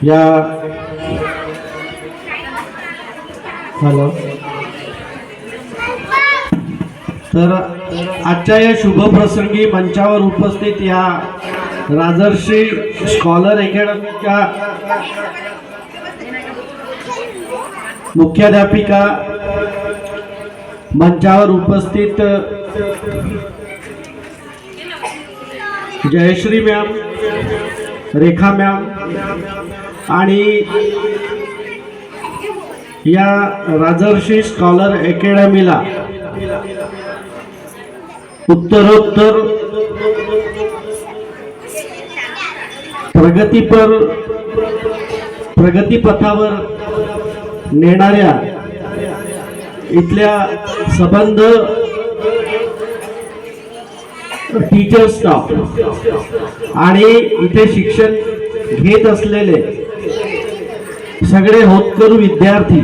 या हॅलो तर आजच्या या शुभ प्रसंगी मंचावर उपस्थित या राजर्षी स्कॉलर अकॅडमीच्या मुख्याध्यापिका, मंचावर उपस्थित जयश्री मॅम, रेखा मॅम आणि या राजर्षी स्कॉलर अकॅडमीला उत्तरोत्तर प्रगतीपथावर नेणाऱ्या इथल्या संबंध टीचर स्टाफ आणि इथे शिक्षण घेत असलेले सगळे होतकरू विद्यार्थी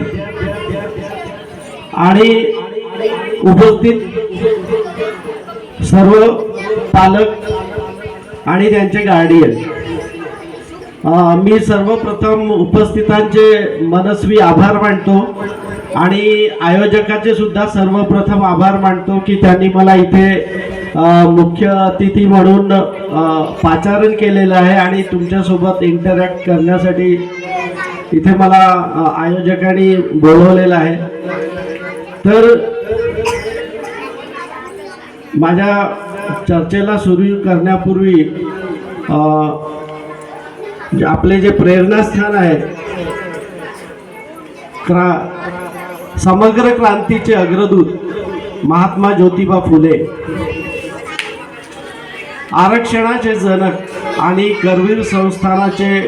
आणि उपस्थित सर्व पालक आणि त्यांचे गार्डियन, मी सर्वप्रथम उपस्थितांचे मनस्वी आभार मानतो आणि आयोजकाचे सुद्धा सर्वप्रथम आभार मानतो की त्यांनी मला इथे मुख्य अतिथी म्हणून पाचारण केलेलं आहे आणि तुमच्यासोबत इंटरॅक्ट करण्यासाठी इथे मला आयोजकांनी बोलवलेलं आहे. तर माझ्या चर्चेला सुरू करण्यापूर्वी आपले जे प्रेरणास्थान आहे, समग्र क्रांतीचे अग्रदूत महात्मा ज्योतिबा फुले, आरक्षणाचे जनक आणि करवीर संस्थानाचे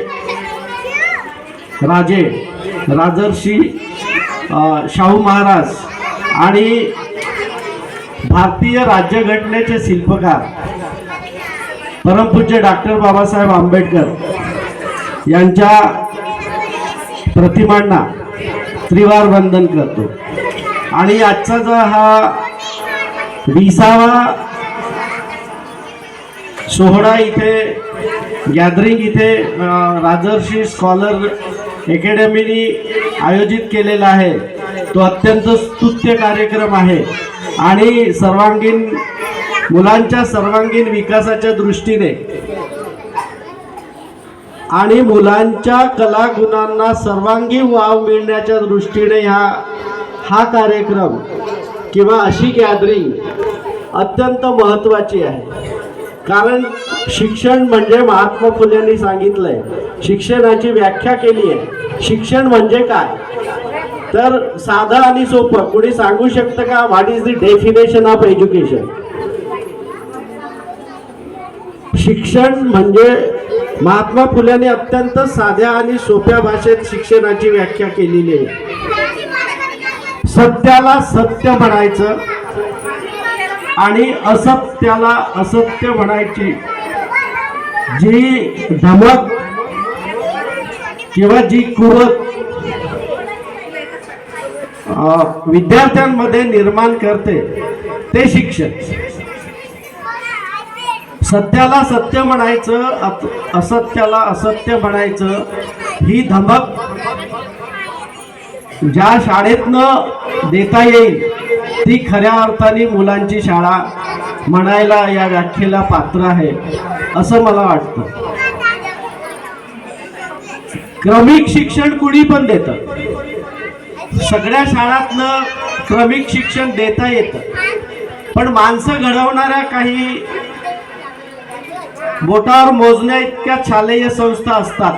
राजे राजर्षी शाहू महाराज आणि भारतीय राज्यघटनेचे शिल्पकार परमपूज्य डॉक्टर बाबासाहेब आंबेडकर यांच्या प्रतिमांना त्रिवार वंदन करतो. आणि आजचा जो हा 20वा सोहळा इथे गॅदरिंग इथे राजर्षी स्कॉलर अकॅडमीने आयोजित केलेला आहे, तो अत्यंत स्तुत्य कार्यक्रम आहे आणि मुलांच्या सर्वांगीण विकासाच्या दृष्टीने आणि मुलांच्या कलागुणांना सर्वांगीण वाव मिळण्याच्या दृष्टीने हा कार्यक्रम किंवा अशी गॅदरिंग अत्यंत महत्त्वाची आहे. कारण शिक्षण म्हणजे महात्मा फुलेंनी सांगितलंय, शिक्षणाची व्याख्या केली आहे. शिक्षण म्हणजे काय तर साधं आणि सोपं. कोणी सांगू शकतं का what is the definition of education? शिक्षण म्हणजे महात्मा फुलेंनी अत्यंत साध्या आणि सोप्या भाषेत शिक्षणाची व्याख्या केलेली आहे. सत्याला सत्य म्हणायचं आणि असत्याला असत्य म्हणायची जी धमक किंवा जी कुवत विद्यार्थ्यांमध्ये निर्माण करते ते शिक्षण. सत्याला सत्य म्हणायचं, असत्याला असत्य म्हणायचं ही धमक ज्या शाळेतनं देता येईल ती खऱ्या अर्थाने मुलांची शाळा म्हणायला या व्याख्येला पात्र आहे असं मला वाटतं. क्रमिक शिक्षण कुणी पण देतं, सगळ्या शाळांतनं क्रमिक शिक्षण देता येतं, पण माणसं घडवणाऱ्या काही बोटावर मोजण्या इतक्या शालेय संस्था असतात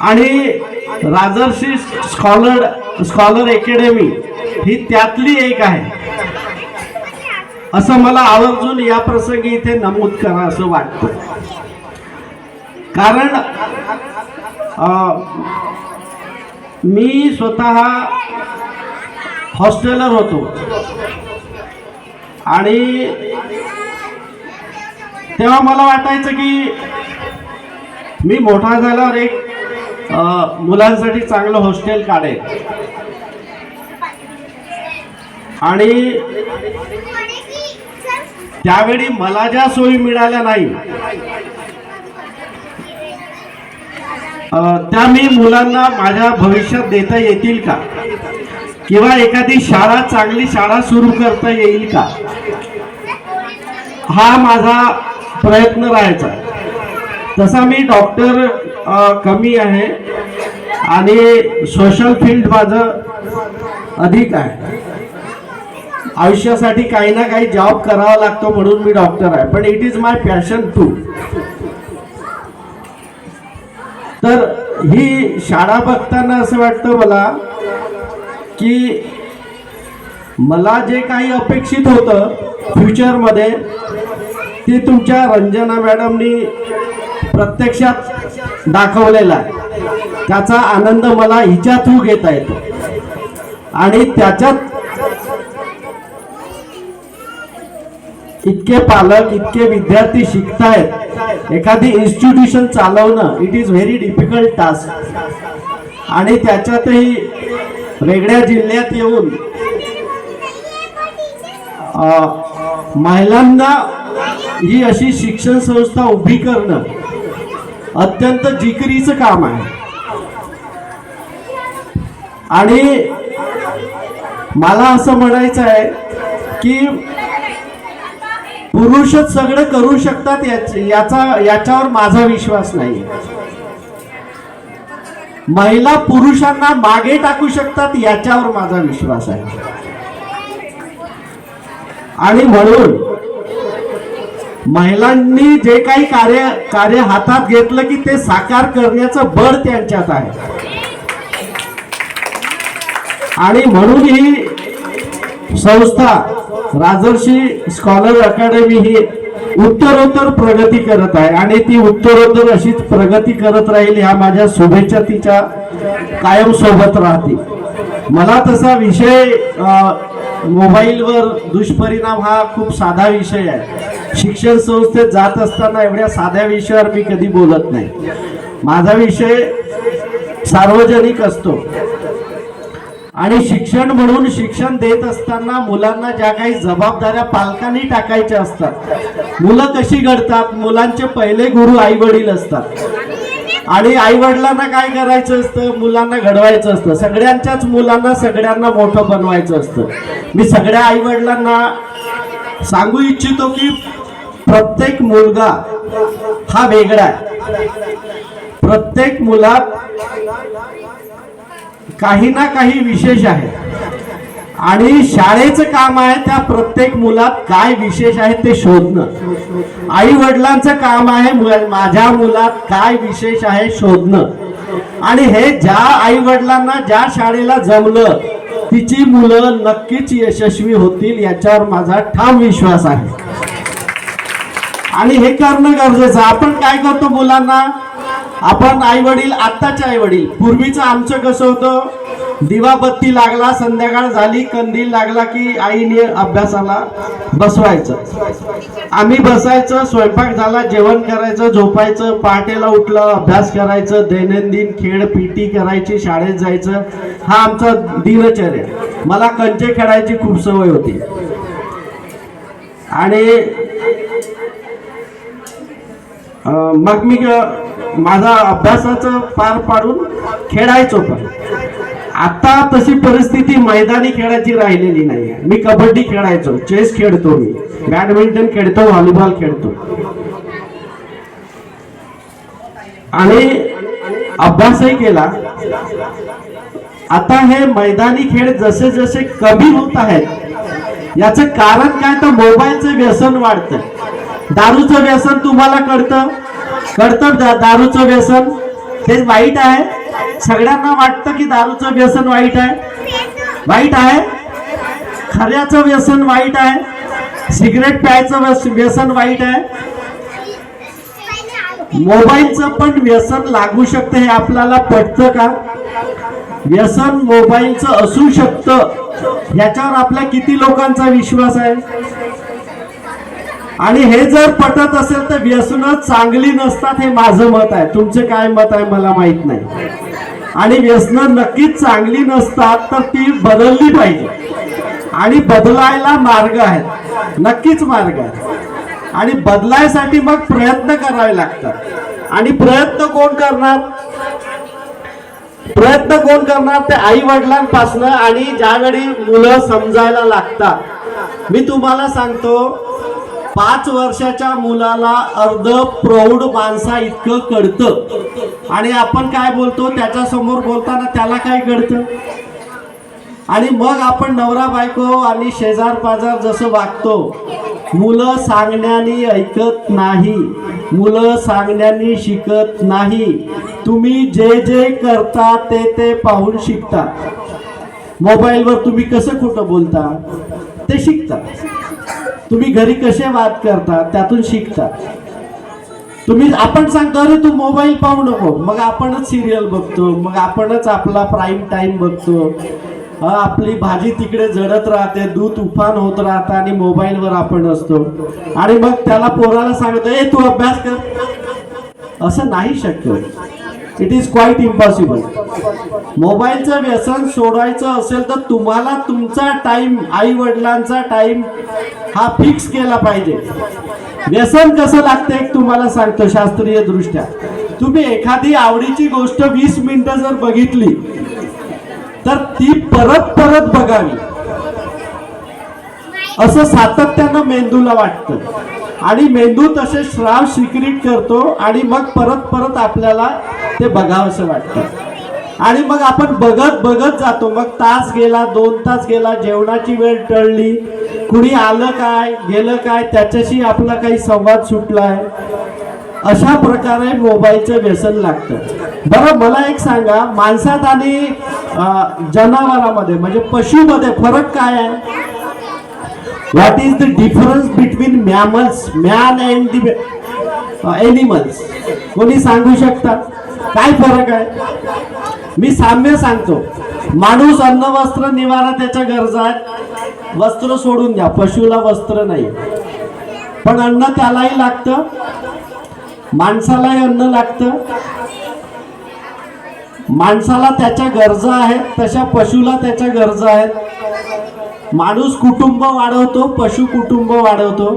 आणि राजर्षी स्कॉलर अकॅडमी ही त्यातली एक आहे असं मला आवर्जून या प्रसंगी इथे नमूद करा असं वाटतं. कारण मी स्वतः हॉस्टेलर होतो आणि तेव्हा मला वाटायचं की मी मोठा झाल्यावर एक मुलांसाठी चांगलं हॉस्टेल काढेल आणि त्यावेळी मला ज्या सोयी मिळाल्या नाही त्या मी मुलांना माझ्या भविष्यात देता येतील का, किंवा एखादी शाळा, चांगली शाळा सुरू करता येईल का, हा माझा प्रयत्न राहायचा. तसा मी डॉक्टर कमी आहे आणि सोशल फील्ड माझं अधिक आहे. आयुष्यासाठी काही ना काही जॉब करावा लागतो म्हणून मी डॉक्टर आहे, पण it is my passion too. तर ही शाळा बघताना असं वाटतं मला की मला जे काही अपेक्षित होतं फ्युचरमध्ये ते तुमच्या रंजना मॅडमनी प्रत्यक्षात दाखवलेला आहे. त्याचा आनंद मला हिच्या थ्रू घेता येतो आणि त्याच्यात इतके पालक, इतके विद्यार्थी शिकतायत. एखादी इन्स्टिट्यूशन चालवणं it is very difficult task, आणि त्याच्यातही वेगळ्या जिल्ह्यात येऊन महिलांना ही अशी शिक्षण संस्था उभी करणं अत्यंत जिकिरीचं काम आहे. आणि मला असं म्हणायचं आहे की पुरुषच सगळं करू शकतात याच्यावर माझा विश्वास नाही. महिला पुरुषांना मागे टाकू शकतात याच्यावर माझा विश्वास आहे. आणि म्हणून महिलांनी जे काही कार्य हातात घेतलं की ते साकार करण्याचं बळ त्यांच्यात आहे. आणि म्हणून ही संस्था राजर्षी स्कॉलर अकॅडमी ही उत्तरोत्तर प्रगती करत आहे आणि ती उत्तरोत्तर अशीच प्रगती करत राहील. ह्या माझ्या शुभेच्छा तिच्या कायम सोबत राहतील. मला तसा विषय मोबाईलवर दुष्परिणाम हा खूप साधा विषय आहे. शिक्षण संस्थेत जात असताना एवढ्या साध्या विषयावर मी कधी बोलत नाही. माझा विषय सार्वजनिक असतो आणि शिक्षण म्हणून शिक्षण देत असताना मुलांना ज्या काही जबाबदाऱ्या पालकांनी टाकायच्या असतात. मुलं कशी घडतात, मुलांचे पहिले गुरु आई वडील असतात आणि आई वडिलांना काय करायचं असतं, मुलांना घडवायचं असतं. सगळ्यांच्याच मुलांना सगळ्यांना मोठं बनवायचं असतं. मी सगळ्या आई वडिलांना सांगू इच्छितो की प्रत्येक मुलगा हा वेगळा आहे. प्रत्येक मुलात काही ना काही विशेष आहे आणि शाळेचं काम आहे त्या प्रत्येक मुलात काय विशेष आहे ते शोधणं. आई वडिलांचं काम आहे माझ्या मुलात काय विशेष आहे शोधणं. आणि हे ज्या आई वडिलांना ज्या शाळेला जमलं तिची मुलं नक्कीच यशस्वी होतील याच्यावर माझा ठाम विश्वास आहे. आणि हे करणं गरजेचं. आपण काय करतो मुलांना, आपण आई वडील, आत्ताचे आई वडील, पूर्वीचं आमचं कसं होतं, दिवाबत्ती लागला, संध्याकाळ झाली, कंदील लागला की आईने अभ्यासाला बसवायचं. आम्ही बसायचं, स्वयंपाक झाला, जेवण करायचं, झोपायचं, पहाटेला उठलं, अभ्यास करायचं, दैनंदिन खेळ, पीटी करायची, शाळेत जायचं. हा आमचा दिनचर्या. मला कंचे खेळायची खूप सवय होती आणि मग मी माझा अभ्यासाचं पार पाडून खेळायचो. पण आता तशी परिस्थिती मैदानी खेळायची राहिलेली नाही. मी कबड्डी खेळायचो, चेस खेळतो, मी बॅडमिंटन खेळतो, व्हॉलीबॉल खेळतो आणि अभ्यासही केला. आता हे मैदानी खेळ जसे जसे कमी होत आहेत याचं कारण काय, तर मोबाईलचं व्यसन वाढतं. दारूचं व्यसन तुम्हाला कळतं दारूचं व्यसन ते वाईट आहे. सगळ्यांना वाटतं की दारूचं व्यसन वाईट आहे. खऱ्याचं व्यसन वाईट आहे. सिगरेट प्यायचं व्यसन वाईट आहे. मोबाईलचं पण व्यसन लागू शकतं हे आपल्याला पटतं का? व्यसन मोबाईलचं असू शकतं याच्यावर आपल्या किती लोकांचा विश्वास आहे? आणि हे जर पटत असेल तर व्यसनं चांगली नसतात हे माझं मत आहे. तुमचं काय मत आहे मला माहित नाही. आणि व्यसनं नक्कीच चांगली नसतात, तर ती बदलली पाहिजे आणि बदलायला मार्ग आहेत, नक्कीच मार्ग आहेत. आणि बदलायसाठी मग प्रयत्न करावे लागतात. आणि प्रयत्न कोण करणार? प्रयत्न कोण करणार? ते आई वडिलांपासून. आणि ज्यावेळी मुलं समजायला लागतात, मी तुम्हाला सांगतो 5 वर्षाच्या मुलाला अर्ध प्रौढ माणसा इतकं कळतं आणि आपण काय बोलतो त्याच्या समोर बोलताना त्याला काय कळतं. आणि मग आपण नवरा बायको आणि शेजार पाजार जसं वागतो, मुलं सांगण्याने ऐकत नाही, मुलं सांगण्याने शिकत नाही. तुम्ही जे जे करता ते पाहून शिकता. मोबाईलवर तुम्ही कसं खोटं बोलता ते शिकता. तुम्ही घरी कसे वाद करता त्यातून शिकता. आपण सांगतो अरे तू मोबाईल पाहू नको, मग आपणच सिरियल बघतो, मग आपणच आपला प्राईम टाइम बघतो. आपली भाजी तिकडे जळत राहते, दूध उफान होत राहतं आणि मोबाईलवर आपण असतो. आणि मग त्याला पोराला सांगतो ए तू अभ्यास कर. असं नाही शक्य. It is quite impossible. मोबाईलचं व्यसन सोडायचं असेल तर तुम्हाला तुमचा टाइम, आई वडिलांचा टाइम हा फिक्स केला पाहिजे. व्यसन कसं लागतं एक तुम्हाला सांगतो शास्त्रीय दृष्ट्या. तुम्ही एखादी आवडीची गोष्ट 20 मिनिटं जर बघितली तर ती परत परत बघावी असं सातत्यानं मेंदूला वाटतं. आणि मेंदू तसे श्राव सिक्रीट करतो आणि मग परत परत आपल्याला ते बघावंसं वाटतं. आणि मग आपण बघत बघत जातो. मग तास गेला, 2 तास गेला, जेवणाची वेळ टळली, कुणी आलं काय गेलं काय त्याच्याशी आपला काही संवाद सुटलाय. अशा प्रकारे मोबाईलचं व्यसन लागतं. बरं मला एक सांगा, माणसात आणि जनावरांमध्ये म्हणजे पशुमध्ये फरक काय आहे? What is the difference between mammals, man and the animals? कोणी सांगू शकता काय फरक आहे? मी साम्य सांगतो. माणूस अन्न वस्त्र निवारा त्याच्या गरजा आहेत. वस्त्र सोडून द्या, पशुला वस्त्र नाही, पण अन्न त्यालाही लागतं, माणसालाही अन्न लागतं. माणसाला त्याच्या गरजा आहेत तशा पशुला त्याच्या गरजा आहेत. माणूस कुटुंब वाढवतो, पशु कुटुंब वाढवतो.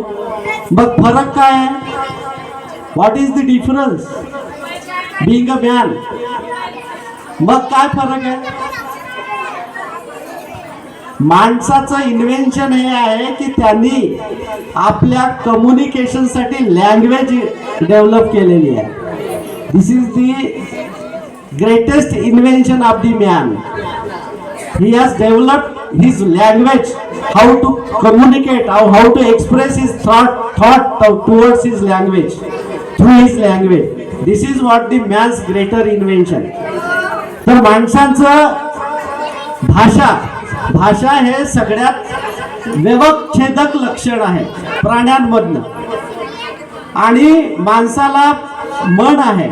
मग फरक काय आहे? What is the difference being a man? मग काय फरक आहे? माणसाचं इन्व्हेन्शन हे आहे की त्यांनी आपल्या कम्युनिकेशनसाठी लँग्वेज डेव्हलप केलेली आहे. This is the greatest invention of the man. He has developed his language, how to communicate, how to express his thought towards his language, through his language. This is what the man's greater invention. तर माणसांचं भाषा हे सगळ्यात व्यवच्छेदक लक्षण आहे प्राण्यांमधनं. आणि माणसाला मन आहे,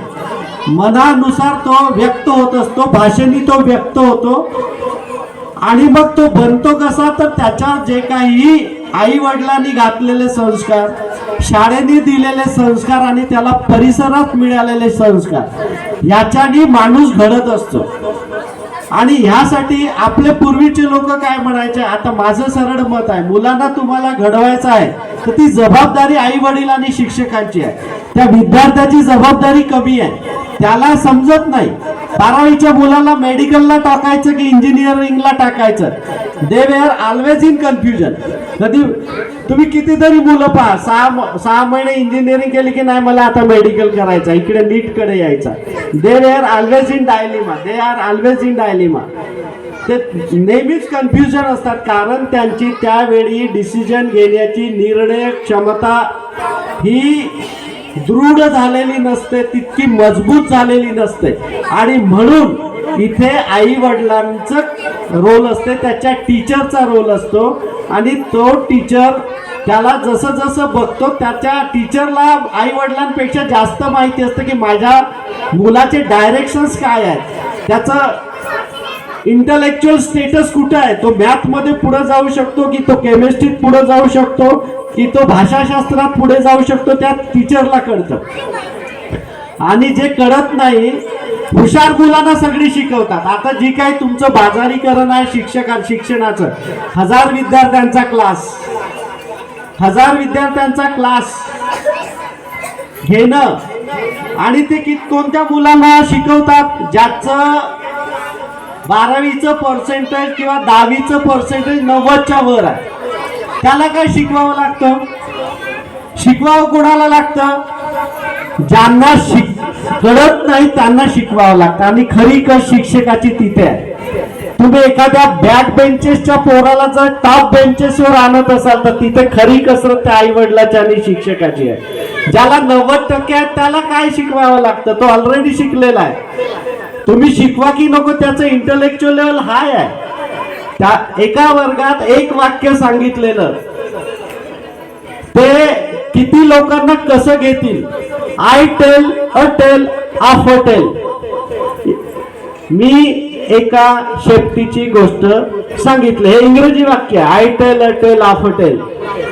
मनानुसार तो व्यक्त होत असतो, भाषेने तो व्यक्त होतो. आणि मग तो बनतो कसा? तर त्याच्यावर जे काही आई वडिलांनी घातलेले संस्कार, शाळेने दिलेले संस्कार आणि त्याला परिसरात मिळालेले संस्कार याच्यानी माणूस घडत असतो. आणि ह्यासाठी आपले पूर्वीचे लोक काय म्हणायचे? आता माझं सरळ मत आहे, मुलांना तुम्हाला घडवायचं आहे तर ती जबाबदारी आई वडील आणि शिक्षकांची आहे. त्या विद्यार्थ्याची जबाबदारी कमी आहे, त्याला समजत नाही. 12वीच्या मुलाला मेडिकलला टाकायचं की इंजिनिअरिंगला टाकायचं, they were always in confusion. कधी तुम्ही कितीतरी मुलं पहा, 6 महिने इंजिनिअरिंग केली की नाही मला आता मेडिकल करायचं, इकडे नीटकडे यायचा. They were always in dilemma, they are always in dilemma. ते नेहमीच कन्फ्युजन असतात, कारण त्यांची त्यावेळी डिसिजन घेण्याची निर्णय क्षमता ही दृढ झालेली नसते, तितकी मजबूत झालेली नसते. आणि म्हणून इथे आई वडिलांचं रोल असते, त्याच्या टीचरचा रोल असतो. आणि तो टीचर त्याला जसं जसं बघतो त्याच्या टीचरला आई वडिलांपेक्षा जास्त माहिती असतं की माझ्या मुलाचे डायरेक्शन्स काय आहेत, त्याचं इंटलेक्च्युअल स्टेटस कुठं आहे, तो मॅथमध्ये पुढे जाऊ शकतो की तो केमिस्ट्रीत पुढे जाऊ शकतो की तो भाषाशास्त्रात पुढे जाऊ शकतो, त्या टीचरला कळतं. आणि जे कळत नाही, हुशार मुलांना सगळी शिकवतात. आता जी काही तुमचं बाजारीकरण आहे शिक्षणाचं, 1000 विद्यार्थ्यांचा क्लास घेणं आणि ते कोणत्या मुलांना शिकवतात? ज्याचं 12वीचं पर्सेंटेज किंवा 10वीचं पर्सेंटेज 90च्या वर आहे, त्याला काय शिकवावं लागतं? शिकवावं कोणाला लागतं? ज्यांना कळत नाही त्यांना शिकवावं लागतं. आणि खरी कस शिक्षकाची तिथे आहे. तुम्ही एखाद्या बॅक बेंचेसच्या पोराला जर टॉप बेंचेसवर आणत असाल तर तिथे खरी कसरत त्या आई वडिलाची आणि शिक्षकाची आहे. ज्याला 90% आहे त्याला काय शिकवावं लागतं? तो ऑलरेडी शिकलेला आहे. तुम्ही शिकवा की नको त्याचं इंटलेक्च्युअल लेवल हाय आहे. त्या एका वर्गात एक वाक्य सांगितलेलं ते किती लोकांना कसं घेतील? I tell a tale of a tale. मी एका शेपटीची गोष्ट सांगितली, हे इंग्रजी वाक्य आहे, I tell a tale of a tale.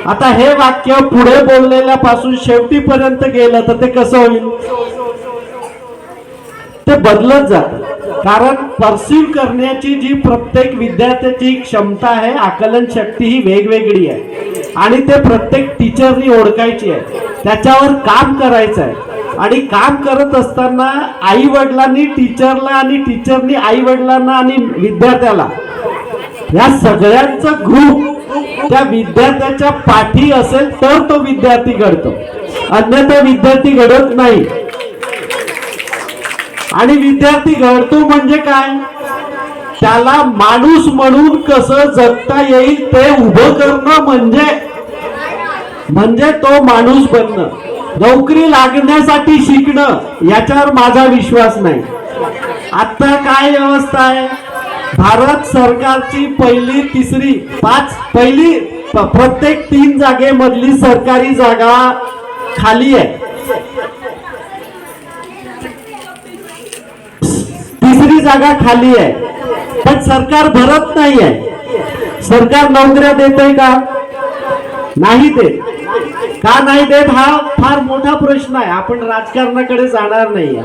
आता हे वाक्य पुढे बोललेल्यापासून शेवटीपर्यंत गेलं तर ते कसं होईल? ते बदलत जात. कारण परसिव्ह करण्याची जी प्रत्येक विद्यार्थ्याची क्षमता आहे, आकलन शक्ती ही वेगवेगळी आहे आणि ते प्रत्येक टीचरनी ओळखायची आहे, त्याच्यावर काम करायचं आहे. आणि काम करत असताना आई वडिलांनी टीचरला आणि टीचरनी आई वडिलांना आणि विद्यार्थ्याला या सगळ्यांचा ग्रुप त्या विद्यार्थ्याच्या पाठी असेल तर तो विद्यार्थी घडतो, अन्यथा विद्यार्थी घडत नाही. आणि विद्यार्थी घडतो म्हणजे काय? त्याला माणूस म्हणून कसं जगता येईल ते उभं करणं म्हणजे तो माणूस बनणं. नोकरी लागण्यासाठी शिकणं याच्यावर माझा विश्वास नाही. आता काय व्यवस्था आहे? भारत सरकारची पहिली प्रत्येक 3 जागेमधली सरकारी जागा खाली आहे. 3री जागा खाली आहे, पण सरकार भरत नाही आहे. सरकार नोकऱ्या देतंय का? नाही देत. का नाही देत हा फार मोठा प्रश्न आहे. आपण राजकारणाकडे जाणार नाही.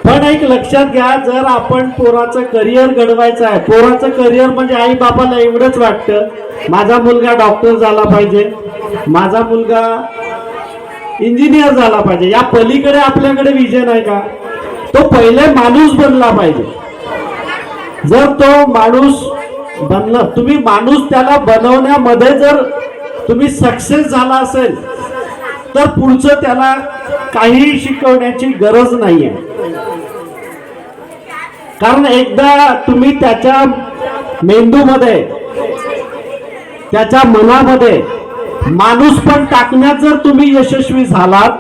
पण एक लक्षात घ्या, जर आपण पोराचं करिअर घडवायचं आहे, पोराचं करिअर म्हणजे आई बापाला एवढंच वाटतं माझा मुलगा डॉक्टर झाला पाहिजे, माझा मुलगा इंजिनियर झाला पाहिजे, या पलीकडे आपल्याकडे विजन आहे का? तो पहिले माणूस बनला पाहिजे. जर तो माणूस बनला, तुम्ही माणूस त्याला बनवण्यामध्ये जर तुम्ही सक्सेस झाला असेल तर पुढचं त्याला काही शिकवण्याची गरज नाहीये. कारण एकदा तुम्ही त्याच्या मेंदूमध्ये, त्याच्या मनामध्ये माणूस पण टाकण्यात जर तुम्ही यशस्वी झालात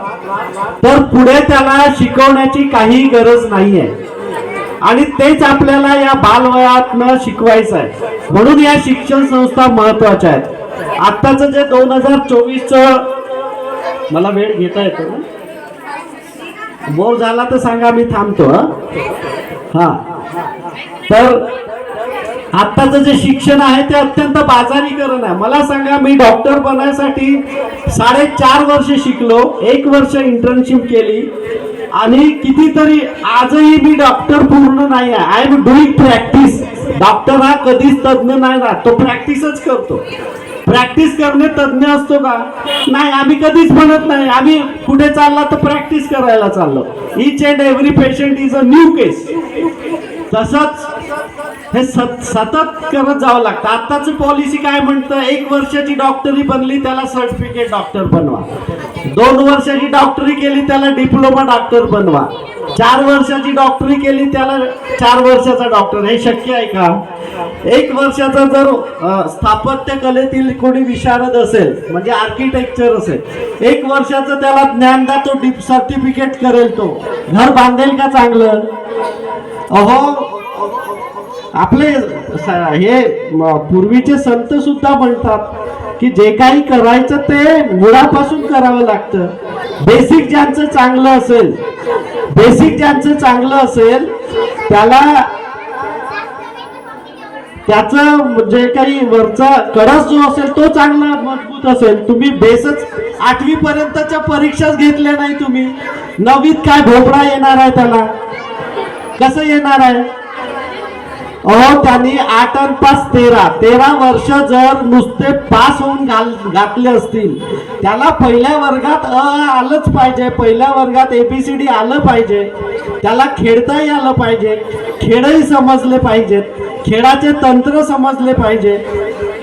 तर पुढे त्याला शिकवण्याची काही गरज नाहीये. आणि तेच आपल्याला या बालवयातनं शिकवायचं आहे. म्हणून या शिक्षण संस्था महत्वाच्या आहेत. आत्ताच जे 2024चं, मला वेळ घेता येतो ना? बोर झाला तर सांगा, मी थांबतो. हा, तर आत्ताच जे शिक्षण आहे ते अत्यंत बाजारीकरण आहे. मला सांगा, मी डॉक्टर बनायसाठी 4.5 वर्ष शिकलो, 1 वर्ष इंटर्नशिप केली आणि कितीतरी आजही मी डॉक्टर पूर्ण नाही आहे. I am doing practice. Doctor हा कधीच तज्ञ नाही राहत, तो प्रॅक्टिसच करतो. प्रॅक्टिस करणे तज्ञ असतो का? नाही, आम्ही कधीच म्हणत नाही. आम्ही कुठे चालला तर प्रॅक्टिस करायला चाललो. Each and every patient is a new case. तसंच हे सतत करत जावं लागतं. आत्ताची पॉलिसी काय म्हणतं? 1 वर्षाची डॉक्टरी बनली त्याला सर्टिफिकेट डॉक्टर बनवा, 2 वर्षाची डॉक्टरी केली त्याला डिप्लोमा डॉक्टर बनवा, 4 वर्षाची डॉक्टरी केली त्याला 4 वर्षाचा डॉक्टर. हे शक्य आहे का? 1 वर्षाचा जर स्थापत्य कलेतील कोणी विशारद असेल, म्हणजे आर्किटेक्चर असेल, 1 वर्षाचं त्याला ज्ञान द्या, तो सर्टिफिकेट करेल, तो घर बांधेल का चांगलं? अहो, आपले हे पूर्वीचे संत सुद्धा म्हणतात की जे काही करायचं ते मुळापासून करावं लागतं. बेसिक ज्यांचं चांगलं असेल त्याला त्याचं जे काही वरचा कळस जो असेल तो चांगला मजबूत असेल. तुम्ही बेसच 8वी पर्यंतच्या परीक्षाच घेतल्या नाही, तुम्ही 9वीत काय भोपळा येणार आहे? त्याला कसं येणार आहे? अहो त्यांनी 8 आणि 5 13 वर्ष जर नुसते पास होऊन घातले असतील, त्याला पहिल्या वर्गात आलंच पाहिजे, पहिल्या वर्गात ABCD आलं पाहिजे, त्याला खेळताही आलं पाहिजे, खेळही समजले पाहिजेत, खेळाचे तंत्र समजले पाहिजे,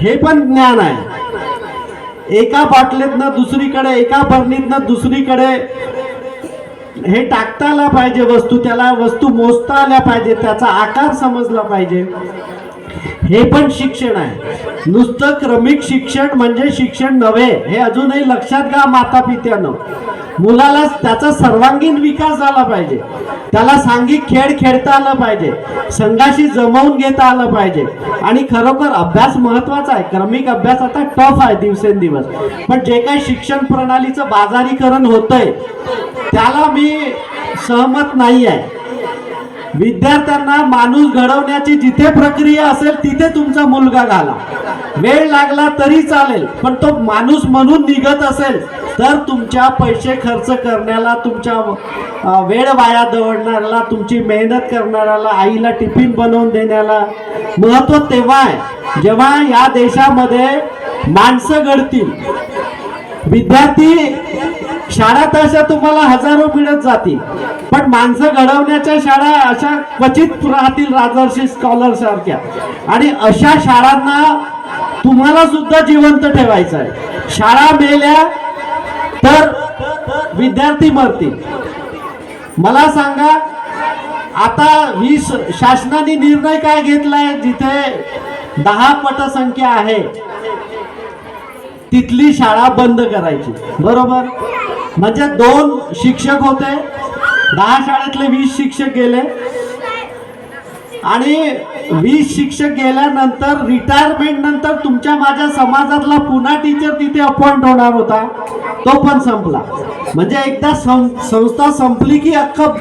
हे पण ज्ञान आहे। एका बाटलीतनं दुसरीकडे, एका बरणीतनं दुसरीकडे हे टाकता आला पाहिजे वस्तू, त्याला वस्तू मोजता आल्या पाहिजे, त्याचा आकार समजला पाहिजे, हे पण शिक्षण आहे। नुसतं क्रमिक शिक्षण म्हणजे शिक्षण नव्हे, हे अजूनही लक्षात घ्या माता पित्यानं। मुलाला त्याचा सर्वांगीण विकास झाला पाहिजे, त्याला सांघिक खेळ खेळता आलं पाहिजे, संघाशी जमवून घेता आलं पाहिजे, आणि खरोखर अभ्यास महत्वाचा आहे। क्रमिक अभ्यास आता टफ आहे दिवसेंदिवस, पण जे काही शिक्षण प्रणालीचं बाजारीकरण होतंय त्याला मी सहमत नाही आहे। विद्यार्थ्यांना माणूस घडवण्याची जिथे प्रक्रिया असेल तिथे तुमचा मुलगा घाला, वेळ लागला तरी चालेल, पण तो माणूस म्हणून निघत असेल तर तुमच्या पैसे खर्च करण्याला, तुमच्या वेळ वाया दवडणाऱ्याला, तुमची मेहनत करणाऱ्याला, आईला टिफिन बनवून देण्याला महत्त्व तेव्हा आहे जेव्हा या देशामध्ये माणसं घडतील। विद्यार्थी शाळा तशा तुम्हाला हजारो मिळत जातील, पण माणसं घडवण्याच्या शाळा अशा क्वचित राहतील, राजर्षी स्कॉलर सारख्या, आणि अशा शाळांना तुम्हाला सुद्धा जिवंत ठेवायचं आहे। शाळा मेल्या तर विद्यार्थी मरतील। मला सांगा, आता शासनाने निर्णय काय घेतलाय, जिथे 10 पटसंख्या आहे तिथली शाळा बंद करायची, बरोबर? म्हणजे 2 शिक्षक होते, 10 शाळेतले 20 शिक्षक गेले, आणि 20 शिक्षक गेल्यानंतर रिटायरमेंट नंतर तुमच्या माझ्या समाजातला पुन्हा टीचर तिथे अपॉइंट होणार होता, तो पण संपला। म्हणजे एकदा संस्था संपली की अख्खं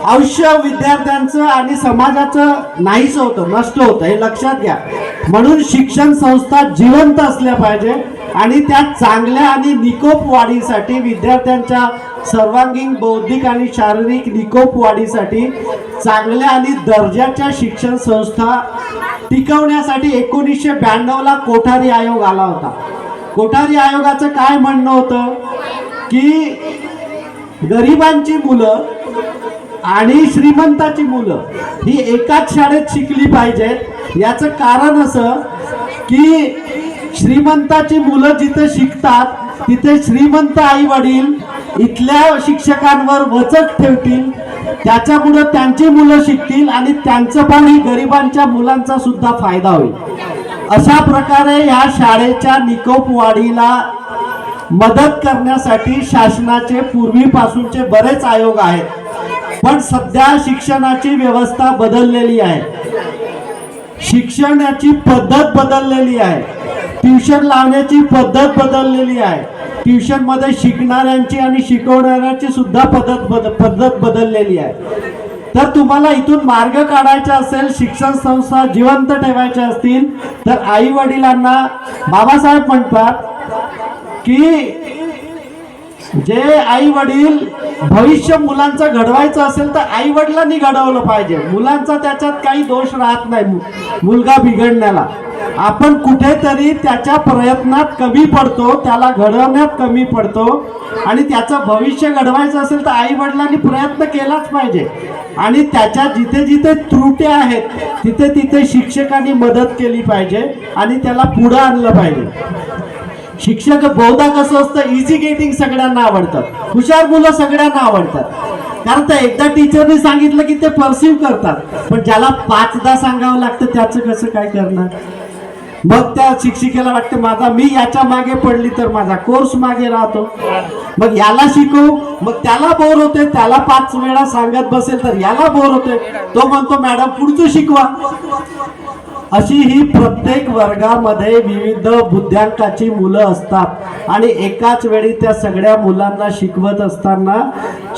आयुष्य विद्यार्थ्यांचं आणि समाजाचं नाहीच होतं, नष्ट होतं, हे लक्षात घ्या। म्हणून शिक्षण संस्था जिवंत असल्या पाहिजे, आणि त्या चांगल्या आणि निकोप वाढीसाठी, विद्यार्थ्यांच्या सर्वांगीण बौद्धिक आणि शारीरिक निकोप वाढीसाठी चांगल्या आणि दर्जाच्या शिक्षण संस्था टिकवण्यासाठी 1992 ला कोठारी आयोग आला होता। कोठारी आयोगाचं काय म्हणणं होतं की गरिबांची मुलं आणि श्रीमंताची मुलं ही एकाच शाळेत शिकली पाहिजेत। याचं कारण असं की श्रीमंताची मुलं जिथे शिकतात तिथे श्रीमंत आई वडील इथल्या शिक्षकांवर वचक ठेवतील, त्याच्यामुळे त्यांची मुलं शिकतील आणि त्यांचं पण गरिबांच्या मुलांचा सुद्धा फायदा होईल। अशा प्रकारे या शाळेच्या निकोप वाढीला मदत करण्यासाठी शासनाचे पूर्वीपासूनचे बरेच आयोग आहेत, पण सध्या शिक्षणाची व्यवस्था बदललेली आहे, शिक्षणाची पद्धत बदललेली आहे, ट्युशन लावण्याची पद्धत बदललेली आहे, ट्युशन मध्ये शिकणाऱ्यांची आणि शिकवणाऱ्यांची सुद्धा पद्धत बदललेली आहे। तर तुम्हाला इथून मार्ग काढायचा असेल, शिक्षण संस्था जिवंत ठेवायच्या असतील, तर आई वडिलांना बाबासाहेब म्हणतात की जे आई वडील भविष्य मुलांचं घडवायचं असेल तर आई वडिलांनी घडवलं पाहिजे। मुलांचा त्याच्यात काही दोष राहत नाही, मुलगा बिघडण्याला आपण कुठेतरी त्याच्या प्रयत्नात कमी पडतो, त्याला घडवण्यात कमी पडतो, आणि त्याचं भविष्य घडवायचं असेल तर आई वडिलांनी प्रयत्न केलाच पाहिजे, आणि त्याच्या जिथे जिथे त्रुटी आहेत तिथे तिथे शिक्षकांनी मदत केली पाहिजे आणि त्याला पुढे आणलं पाहिजे। शिक्षक बहुधा कसं असतं, इझी गेटिंग सगळ्यांना आवडतात, हुशार मुलं सगळ्यांना आवडतात, कारण ते एकदा टीचरने सांगितलं की ते परसिव्ह करतात, पण ज्याला 5दा सांगावं लागतं त्याचं कसं काय करणार? मग त्या शिक्षिकेला वाटतं माझा मी याच्या मागे पडली तर माझा कोर्स मागे राहतो, मग याला शिकवू, मग त्याला बोर होते, त्याला 5 वेळा सांगत बसेल तर याला बोर होते, तो म्हणतो मॅडम पुढचं शिकवा। अशी ही प्रत्येक वर्गामध्ये विविध बुद्ध्यांकाची मुलं असतात, आणि एकाच वेळी त्या सगळ्या मुलांना शिकवत असताना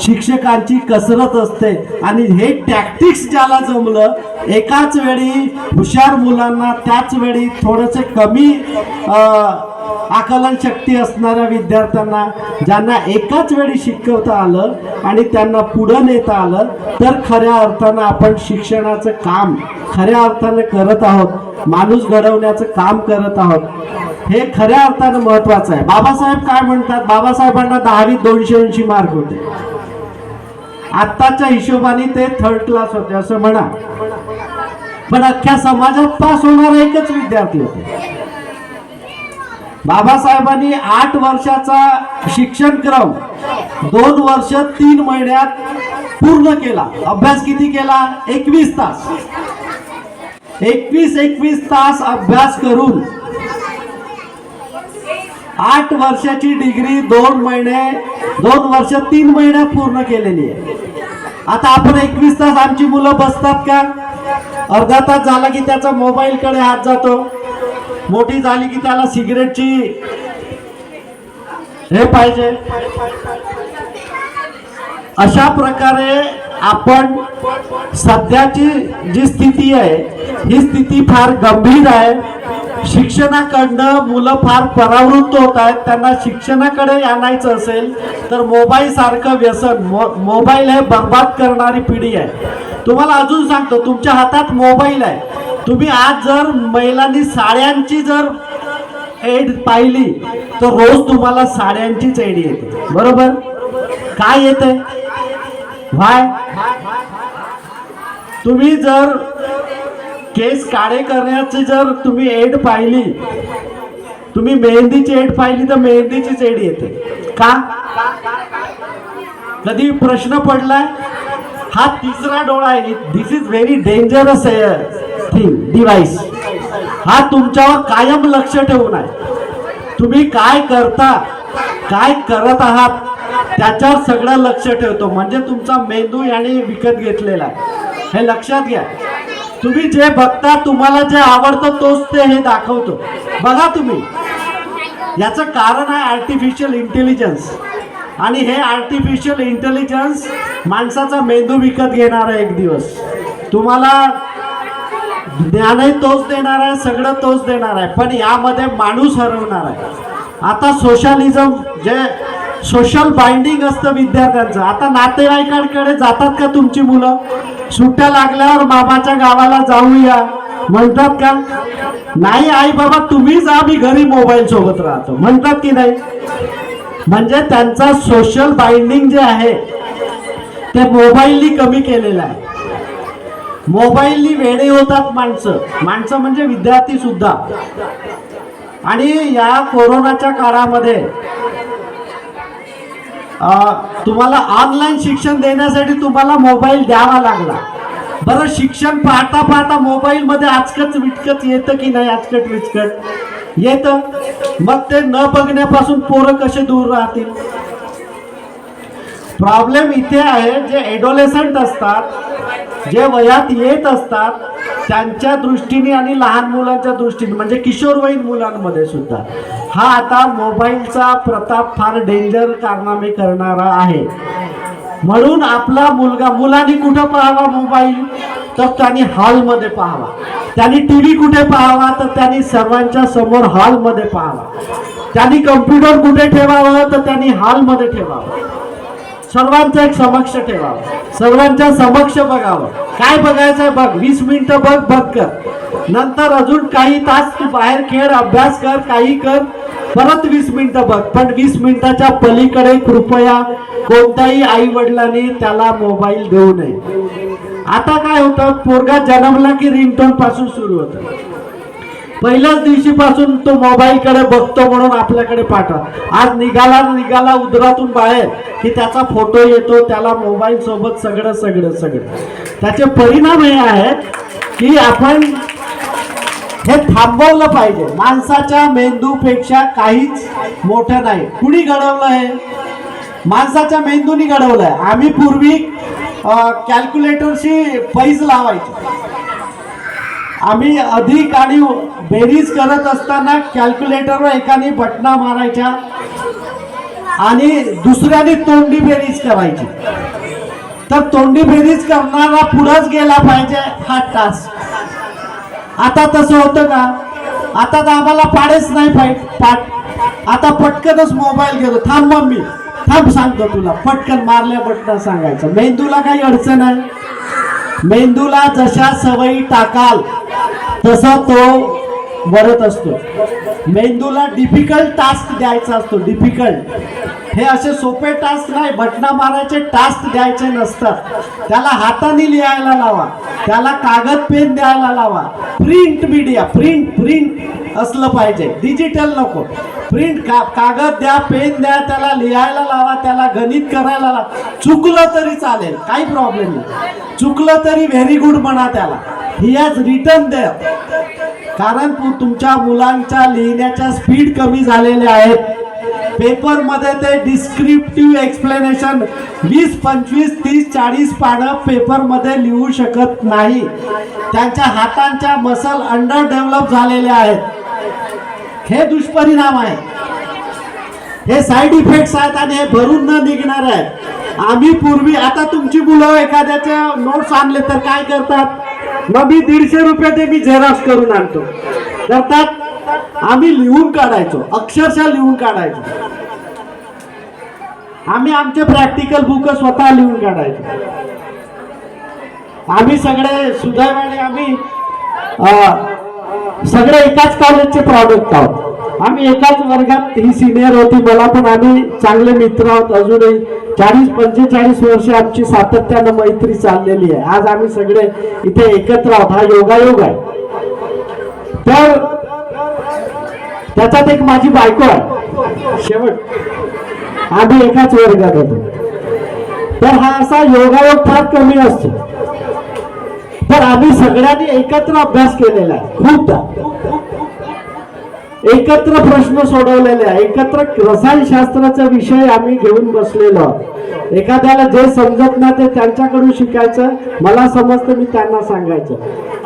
शिक्षकांची कसरत असते, आणि हे टॅक्टिक्स ज्याला जमलं, एकाच वेळी हुशार मुलांना त्याच वेळी थोडंसं कमी आकलन शक्ती असणाऱ्या विद्यार्थ्यांना ज्यांना एकाच वेळी शिकवता आलं आणि त्यांना पुढं नेता आलं, तर खऱ्या अर्थानं आपण शिक्षणाचं काम खऱ्या अर्थानं करत आहोत, माणूस घडवण्याचं काम करत आहोत. हे खऱ्या अर्थानं महत्वाचं आहे. बाबासाहेब काय म्हणतात, बाबासाहेबांना 10वीत 280 मार्क होते. आत्ताच्या हिशोबाने ते थर्ड क्लास होते असं म्हणा, पण अख्ख्या समाजात पास होणारा एकच विद्यार्थी होते. बाबासाहेबांनी 8 वर्षाचा शिक्षणक्रम 2 वर्ष 3 महिन्यात पूर्ण केला. अभ्यास किती केला? 21 तास. 21 तास अभ्यास करून 8 वर्षाची डिग्री 2 वर्ष 3 महिन्यात पूर्ण केलेली आहे. आता आपण 21 तास आमची मुलं बसतात का? अर्धा तास झाला की त्याचा मोबाईल कडे हात जातो. मोठी झाली की त्याला सिगरेटची हे पाहिजे. अशा प्रकारे आपण सध्याची जी स्थिती आहे ही स्थिती फार गंभीर आहे. शिक्षणाकडनं मुलं फार परावृत्त होत आहेत. त्यांना शिक्षणाकडे आणायचं असेल तर मोबाईल सारखं व्यसन, मोबाईल हे बर्बाद करणारी पिढी आहे. तुम्हाला अजून सांगतो, तुमच्या हातात मोबाईल आहे. तुम्ही आज जर महिलांनी साड्यांची जर एड पाहिली तर रोज तुम्हाला साड्यांचीच एड येते. बरोबर? काय येते? व्हाय? तुम्ही जर केस काळे करण्याची जर तुम्ही एड पाहिली, तुम्ही मेहंदीची एड पाहिली तर मेहंदीचीच एड येते. का? कधी प्रश्न पडलाय? हा तिसरा डोळा आहे. This is very dangerous thing device. हा तुमच्यावर कायम लक्ष ठेवून आहे. तुम्ही काय करता, काय करत आहात त्याच्यावर सगळं लक्ष ठेवतो. म्हणजे तुमचा मेंदू याने विकत घेतलेला आहे, हे लक्षात घ्या. तुम्ही जे बघता, तुम्हाला जे आवडतं तोच ते हे दाखवतो. बघा तुम्ही, याचं कारण आहे आर्टिफिशियल इंटेलिजन्स. आणि हे आर्टिफिशियल इंटेलिजन्स माणसाचा मेंदू विकत घेणार आहे एक दिवस. तुम्हाला ज्ञानही तोच देणार आहे, सगळं तोच देणार आहे, पण यामध्ये माणूस हरवणार आहे. आता सोशलिझम, जे सोशल बाइंडिंग असतं विद्यार्थ्यांचं. आता नातेवाईकांकडे जातात का तुमची मुलं? सुट्ट्या लागल्यावर मामाच्या गावाला जाऊया म्हणतात का? नाही, आई बाबा तुम्ही जा, मी घरी मोबाईल सोबत राहतो म्हणतात की नाही? म्हणजे त्यांचा सोशल बाइंडिंग जे आहे ते मोबाईलनी कमी केलेलं आहे. मोबाईलनी वेडे होतात माणसं म्हणजे विद्यार्थी सुद्धा. आणि या कोरोनाच्या काळामध्ये तुम्हाला ऑनलाईन शिक्षण देण्यासाठी तुम्हाला मोबाईल द्यावा लागला. बरं, शिक्षण पाहता पाहता मोबाईल मध्ये आजकच विटकत येतं की नाही? आजकट विचकट येतं. मग ते न बघण्यापासून पोरं कसे दूर राहतील? प्रॉब्लेम इथे आहे, जे एडोलेसंट असतात, जे वयात येत असतात, त्यांच्या दृष्टीने आणि लहान मुलांच्या दृष्टीने म्हणजे किशोरवयीन मुलांमध्ये सुद्धा हा आता मोबाईलचा प्रताप फार डेंजर कारनामे करणारा आहे. म्हणून आपला मुलांनी कुठं पाहावा मोबाईल? तर त्यांनी हॉलमध्ये पाहावा. त्यांनी टीव्ही कुठे पाहावा? तर त्यांनी सर्वांच्या समोर हॉलमध्ये पाहावा. त्यांनी कम्प्युटर कुठे ठेवावं? तर त्यांनी हॉलमध्ये ठेवावं. सर्वांच्या एक समक्ष ठेवावं, सर्वांच्या समक्ष बघावं. काय बघायचंय बघ, 20 मिनिटं बघ कर. नंतर अजून काही तास तू बाहेर खेळ, अभ्यास कर, काही कर, परत 20 मिनिटं बघ. पण 20 मिनिटाच्या पलीकडे कृपया कोणत्याही आई वडिलांनी त्याला मोबाईल देऊ नये. आता काय होतं, पोरगा जन्मला की रिंगटोन पासून सुरू होतं. पहिल्याच दिवशीपासून तो मोबाईल कडे बघतो म्हणून आपल्याकडे पाठवा. आज निघाला उदरातून बाहेर की त्याचा फोटो येतो, त्याला मोबाईल सोबत सगळं. त्याचे परिणाम हे आहेत की आपण हे थांबवलं पाहिजे. माणसाच्या मेंदूपेक्षा काहीच मोठं नाही. कुणी घडवलं हे? माणसाच्या मेंदूनी घडवलंय. आम्ही पूर्वी कॅल्क्युलेटरशी पैज लावायचो. आम्ही अधिक आणि बेरीज करत असताना कॅल्क्युलेटरवर एकाने बटना मारायच्या आणि दुसऱ्याने तोंडी बेरीज करायची. तर तोंडी बेरीज करणारा पुढंच गेला पाहिजे हा टास्क. आता तसं होतं का? आता तर आम्हाला पाडेच नाही पाठ आता पटकनच मोबाईल घेतो, थांब मम्मी थांब सांगतो तुला, पटकन मारल्या बटन सांगायचं. मेंदूला काही अडचण आहे? मेंदूला जशा सवयी टाकाल तसा तो वरत असतो. मेंदूला डिफिकल्ट टास्क द्यायचा असतो, डिफिकल्ट. हे असे सोपे टास्क नाही, बटना मारायचे टास्क द्यायचे नसतात. त्याला हाताने लिहायला लावा, त्याला कागद पेन द्यायला लावा. प्रिंट मीडिया, प्रिंट असलं पाहिजे, डिजिटल नको. प्रिंट कागद द्या, पेन द्या, त्याला लिहायला लावा, त्याला गणित करायला लावा. चुकलं तरी चालेल, काही प्रॉब्लेम नाही. चुकलं तरी व्हेरी गुड म्हणा त्याला, ही हॅज रिटन देअर. कारण तुमच्या मुलांच्या लिहिण्याच्या स्पीड कमी झालेल्या आहेत. पेपरमध्ये ते डिस्क्रिप्टिव्ह एक्सप्लेनेशन 20, 25, 30, 40 पानं पेपरमध्ये लिहू शकत नाही. त्यांच्या हातांच्या मसल अंडर डेव्हलप झालेल्या आहेत. हे दुष्परिणाम आहेत, हे साईड इफेक्ट्स आहेत आणि हे भरून न निघणार आहेत. आम्ही पूर्वी, आता तुमची मुलं एखाद्याच्या नोट्स आणले तर काय करतात? मग मी 150 रुपये ते मी झेरॉक्स करून आणतो करतात. आम्ही लिहून काढायचो, अक्षरशः लिहून काढायचो. आम्ही आमचे प्रॅक्टिकल बुक स्वतः लिहून काढायचो. आम्ही सगळे सुदैवाने आम्ही सगळे एकाच कॉलेजचे प्रॉडक्ट आहोत. आम्ही एकाच वर्गात, ही सिनियर होती मला, पण आम्ही चांगले मित्र आहोत अजूनही. 40-45 वर्ष आमची सातत्यानं मैत्री चाललेली आहे. आज आम्ही सगळे इथे एकत्र आहोत, हा योगायोग आहे. तर त्याच्यात एक माझी बायको आहे, शेवट आम्ही एकाच वर्गात होतो. तर हा असा योगायोग फार कमी असतो. तर आम्ही सगळ्यांनी एकत्र अभ्यास केलेला आहे, खूपदा एकत्र प्रश्न सोडवलेले आहे, एकत्र रसायनशास्त्राचा विषय आम्ही घेऊन बसलेलो आहोत. एखाद्याला जे समजत नाही ते त्यांच्याकडून शिकायचं, मला समजतं मी त्यांना सांगायचं.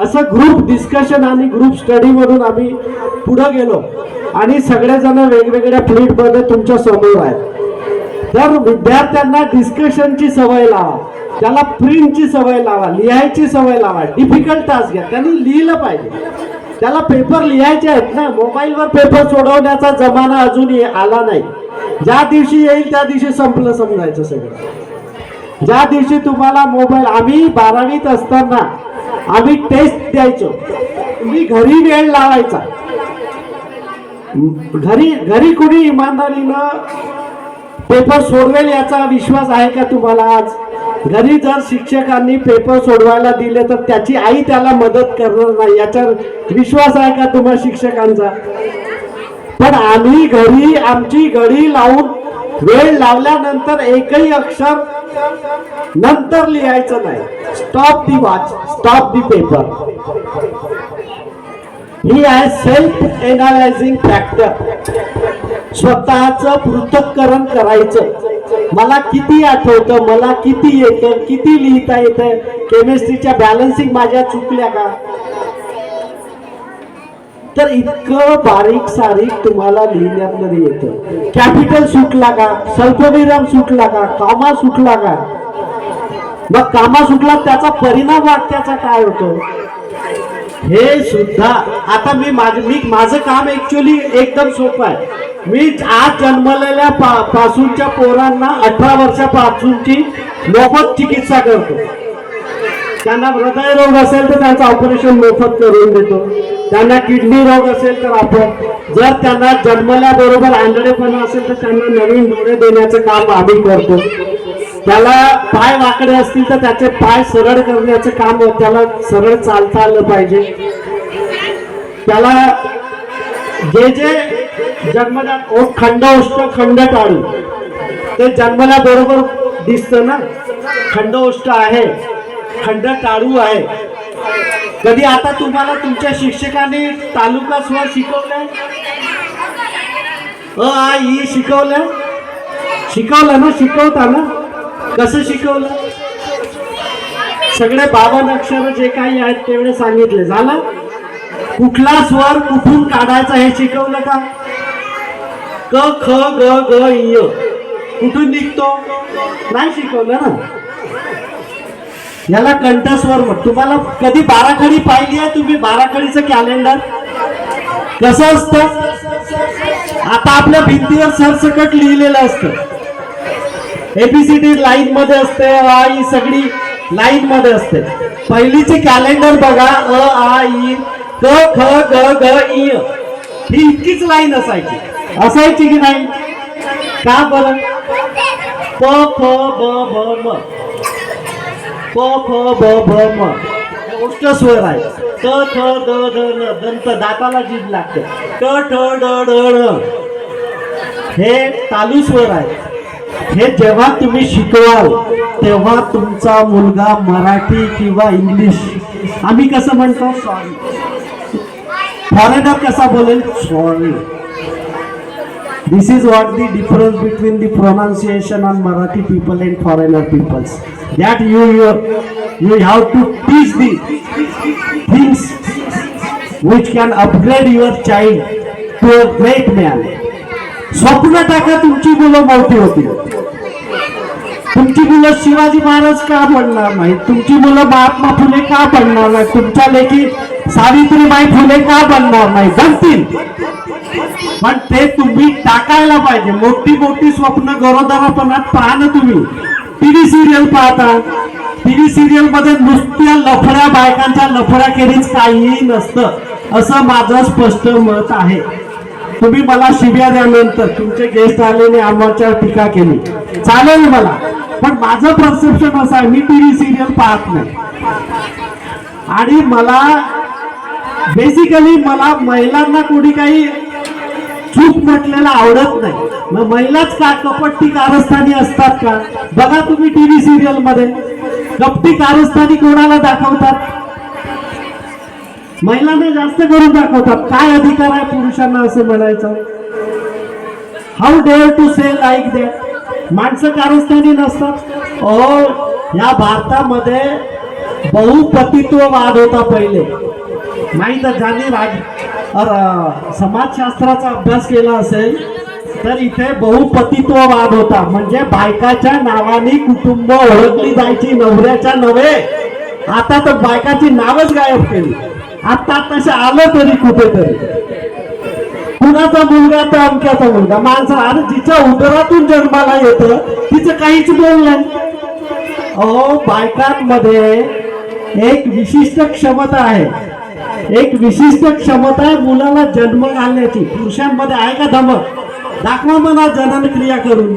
असं ग्रुप डिस्कशन आणि ग्रुप स्टडी मधून आम्ही पुढे गेलो आणि सगळेजण वेगवेगळ्या फील्डमध्ये तुमच्या समोर आहेत. तर विद्यार्थ्यांना डिस्कशनची सवय लावा, त्याला प्रिंटची सवय लावा, लिहायची सवय लावा. डिफिकल्ट टास्क घ्या, त्यांनी लिहिलं पाहिजे. त्याला पेपर लिहायचे आहेत ना, मोबाईलवर पेपर सोडवण्याचा जमाना अजूनही आला नाही. ज्या दिवशी येईल त्या दिवशी संपलं समजायचं सगळं. ज्या दिवशी तुम्हाला मोबाईल, आम्ही 12वीत असताना आम्ही टेस्ट द्यायचो, मी घरी वेळ लावायचा. घरी कुणी इमानदारीनं पेपर सोडवेल याचा विश्वास आहे का तुम्हाला? आज घरी जर शिक्षकांनी पेपर सोडवायला दिले तर त्याची आई त्याला मदत करणार नाही, याच्यावर विश्वास आहे का तुम्हाला शिक्षकांचा? पण आम्ही घरी आमची घडी लावून वेळ लावल्यानंतर एकही अक्षर नंतर लिहायचं नाही. Stop the watch, stop the paper. ही आहे सेल्फ एनालायझिंग फॅक्टर. स्वतःचं पृथक्करण करायचं. मला किती आठवतं, मला किती येतं, किती लिहिता येतं, केमिस्ट्रीच्या बॅलन्सिंग माझ्या चुकल्या का? तर इतकं बारीक सारीक तुम्हाला लिहिण्यामध्ये येतं. कॅपिटल सुटला का, स्वल्पविराम सुटला का, कामा सुटला का? मग कामा सुटला त्याचा परिणाम वाक्याचा काय होतो हे सुद्धा. आता मी माझं काम ऍक्च्युअली एकदम सोपं आहे. मी आज जन्मलेल्या पासूनच्या पोरांना 18 वर्षापासूनची मोफत चिकित्सा करतो. त्यांना हृदयरोग असेल तर त्यांचं ऑपरेशन मोफत करून देतो. त्यांना किडनी रोग असेल तर आपण, जर त्यांना जन्मल्याबरोबर आंधळेपणा असेल तर त्यांना नवीन डोळे देण्याचं काम आम्ही करतो. त्याला पाय वाकडे असतील तर त्याचे पाय सरळ करण्याचं काम, त्याला सरळ चालता आलं पाहिजे. त्याला जे जन्मल्यात खंडौष्ठ खंड टाळू, ते जन्मल्याबरोबर दिसतं ना, खंडौष्ठ आहे, खंड टाळू आहे. कधी आता तुम्हाला तुमच्या शिक्षकांनी तालुका स्वर शिकवलं, आ ई शिकवलं ना, शिकवता ना? कसं शिकवलं? सगळे 52 अक्षर जे काही आहेत तेवढे सांगितले, झालं? कुठला स्वर कुठून काढायचा हे शिकवलं का? क ख ग ग य कुठून निघतो? नाही शिकवलं ना. याला कंठस्वर म्हण. तुम्हाला कधी बाराखडी पाहिली आहे तुम्ही? बाराखडीचं कॅलेंडर कसं असतं, आता आपल्या भिंतीवर सरसकट लिहिलेलं असतं, एबीसीडी लाईन मध्ये असते, अ ई सगळी लाईन मध्ये असते. पहिलीचे कॅलेंडर बघा, अ आ ई क ख ग घ इ ही इतकीच लाईन असायची की नाही? का बरं? प फ ब भ म, प फ ब भ म गोष्ट स्वर आहे. ट ठ ड ढ न, दंत दाताला जीभ लागते. ट ठ ड ढ ण हे तालू स्वर आहे. हे जेव्हा तुम्ही शिकवाल तेव्हा तुमचा मुलगा मराठी किंवा इंग्लिश, आम्ही कसं म्हणतो सॉरी, फॉरेनर कसा बोलेल sorry. This is what the difference between the pronunciation on Marathi people and foreigner peoples. That you have to teach the things which can upgrade your child to a great man. स्वप्न टाका तुमची मुलं मोठी होतील. तुमची मुलं शिवाजी महाराज का बनणार नाही? तुमची मुलं महात्मा फुले का बनणार नाही? तुमच्या लेखी सावित्रीबाई फुले का बनणार नाही? बनतील, पण ते तुम्ही टाकायला पाहिजे. मोठी मोठी स्वप्न गरोदरपणात पहा ना तुम्ही. टीव्ही सिरियल पाहता, टीव्ही सिरियल मध्ये नुसत्या लफड्या बायकांच्या लफड्याखेरीज काहीही नसतं, असं माझं स्पष्ट मत आहे. तुम्ही मला शिव्या द्यानंतर तुमचे गेस्ट आलेने आमच्यावर टीका केली चालेल मला, पण माझं परसेप्शन असं आहे, मी टीव्ही सिरियल पाहत नाही. आणि मला बेसिकली मला महिलांना कोणी काही चूक म्हटलेलं आवडत नाही. मग महिलाच का कपटी कारस्थानी असतात का? बघा तुम्ही टीव्ही सिरियल मध्ये कपटी कारस्थानी कोणाला दाखवतात? महिलांना जास्त करून दाखवतात. काय अधिकार आहे पुरुषांना असं म्हणायचं? How dare to say like that? माणसं कारस्थानी नसतात. या भारतामध्ये बहुपतित्ववाद होता पहिले, माहीत ज्यांनी समाजशास्त्राचा अभ्यास केला असेल तर इथे बहुपतित्ववाद होता. म्हणजे बायकाच्या नावाने कुटुंब ओळखली जायची, नवऱ्याच्या नव्हे. आता तर बायकाची नावच गायब केली. आता तसं आलं तरी कुठेतरी कुणाचा मुलगा तर अमक्याचा मुलगा. माणसं अरे जिच्या उदरातून जन्माला येतं तिचं काहीच बोललं. बायकांमध्ये एक विशिष्ट क्षमता आहे, एक विशिष्ट क्षमता आहे मुलाला जन्म घालण्याची. पुरुषांमध्ये आहे का धमक? दाखवा मला जनन क्रिया करून.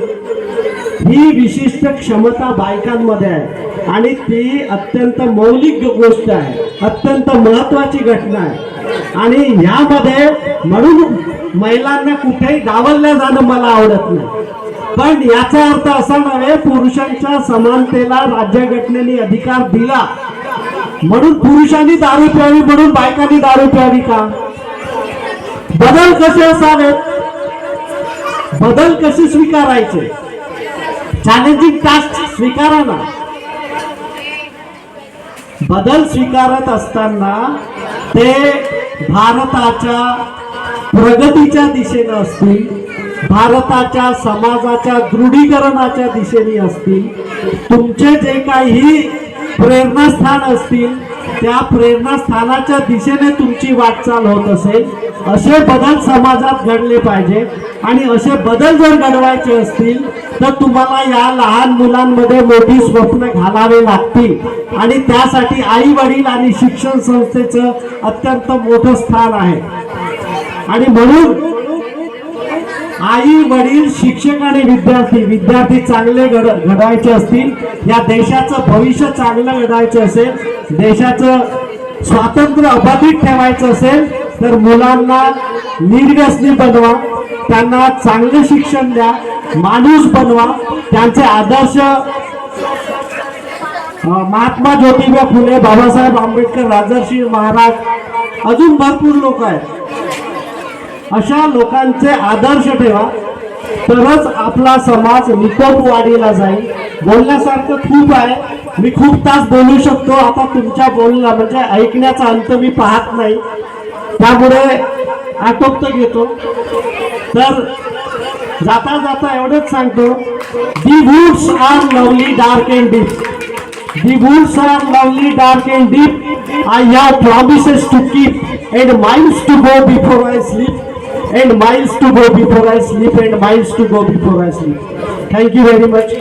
ही विशिष्ट क्षमता बायकांमध्ये आहे आणि ती अत्यंत मौलिक गोष्ट आहे, अत्यंत महत्वाची घटना आहे. आणि ह्यामध्ये म्हणून महिलांना कुठेही डावलल्या जाणं मला आवडत नाही. पण याचा अर्थ असा नव्हे पुरुषांच्या समानतेला राज्यघटनेने अधिकार दिला म्हणून पुरुषांनी दारू प्यावी म्हणून बायकांनी दारू प्यावी का? बदल कसे असावेत? बदल कसे स्वीकारायचे? चॅलेंजिंग टास्क स्वीकारा ना. बदल स्वीकारत असताना ते भारताच्या प्रगतीच्या दिशेने असतील, भारताच्या समाजाच्या दृढीकरणाच्या दिशेने असतील, तुमचे जे काही प्रेरणास्थान असतील त्या प्रेरणास्थानाच्या दिशेने तुमची वाटचाल होत असेल, असे बदल समाजात घडले पाहिजे. आणि असे बदल जर घडवायचे असतील तर तुम्हाला या लहान मुलांमध्ये मोठी स्वप्न घालावे लागतील. आणि त्यासाठी आई वडील आणि शिक्षण संस्थेचं अत्यंत मोठं स्थान आहे. आणि म्हणून आई वडील शिक्षक आणि विद्यार्थी चांगले घडवायचे असतील, या देशाचं भविष्य चांगलं घडवायचं असेल, देशाचं स्वातंत्र्य अबाधित ठेवायचं असेल तर मुलांना निर्व्यसनी बनवा, त्यांना चांगले शिक्षण द्या, माणूस बनवा. त्यांचे आदर्श महात्मा ज्योतिबा फुले, बाबासाहेब आंबेडकर, राजर्षी महाराज, अजून भरपूर लोक आहेत. अशा लोकांचे आदर्श ठेवा तरच आपला समाज निकोप वाढीला जाईल. बोलण्यासारखं खूप आहे, मी खूप तास बोलू शकतो. आता तुमच्या बोलणं म्हणजे ऐकण्याचा अंत मी पाहत नाही, त्यामुळे आटोपत घेतो. तर जाता जाता एवढंच सांगतो, the woods are lovely dark and deep, the woods are lovely dark and deep, I have promises to keep and miles to go before I sleep, and miles to go before I sleep, and miles to go before I sleep. Thank you very much.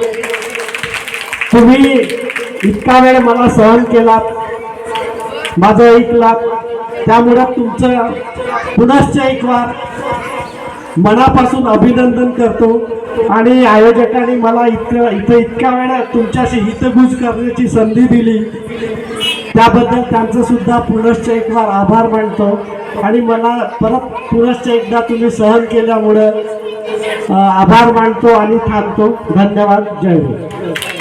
तुम्ही इतका वेळ मला सहन केलात, माझं ऐकलात, त्यामुळे तुमचं पुनश्च एक वार मनापासून अभिनंदन करतो. आणि आयोजकांनी मला इतक्या वेळा तुमच्याशी हितगुज करण्याची संधी दिली, त्याबद्दल त्यांचं सुद्धा पुनश्च एक वार आभार मानतो. आणि मला परत पुनश्च एकदा तुम्ही सहन केल्यामुळं आभार मानतो आणि थांबतो. धन्यवाद. जय हिंद.